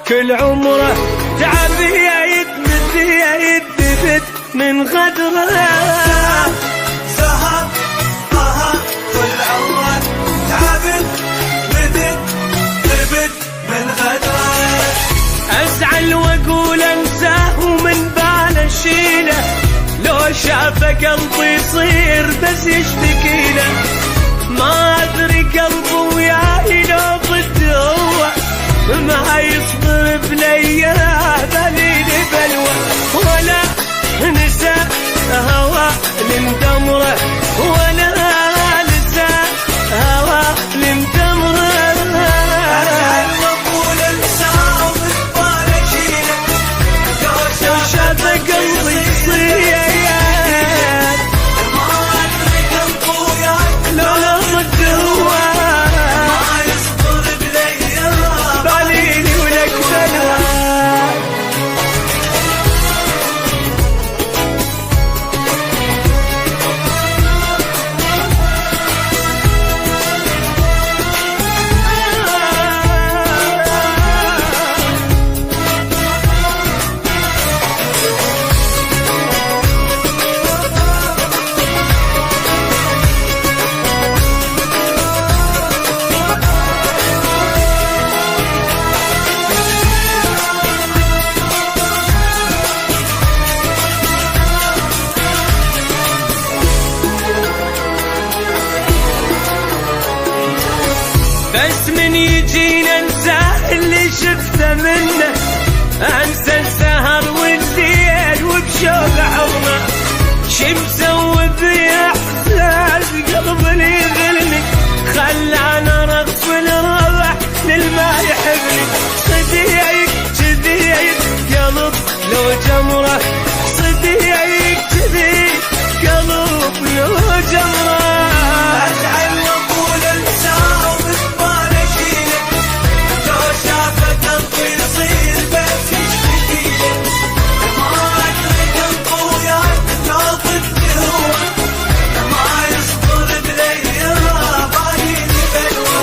كل عمره تعب يثبت من غدره. سهر كل عمره تعب يثبت من غدره. ازعل واقول انساه ومن باله اشيله، لو شافه قلبي يصير بس يشتكيله. ما ادري قلبه وياي لو بالدوع ما يصبر بليا دليل بلوى، ولا نسى هوى لمدمره، ولا نسى هوى لمدمره. ازعل واقول انساه ومن باله اشيله، لو شافه قلبي يصير بس من يجينا انسى اللي شفته منه، انسى السهر والليل وبشوق عظمه. شي مسوي باحساس قلبي يغلني، خلاني اغفل روح للما يحبني. صديق قلب لو جمره، صديق قلب لو جمره. ازعل واقول انساه ومن باله اشيله، لو شافه قلبي يصير بس يشتكيله. ما ادري قلبه وياي لو بالدوع ما يصبر بليا باليني بلوى.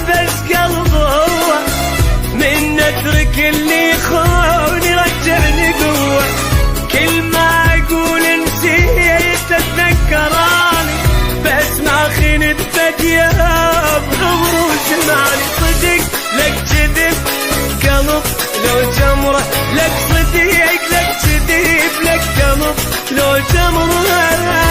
بس قلبه هو من نترك اللي يخوني رجعني قوة. كل ما اقول نسيت اتذكراني، بس ما خنت بديا بعمره وجمالي. صدق لك كذب قلب لو جمره، لك صديق لك كذب لك قلب لو جمره.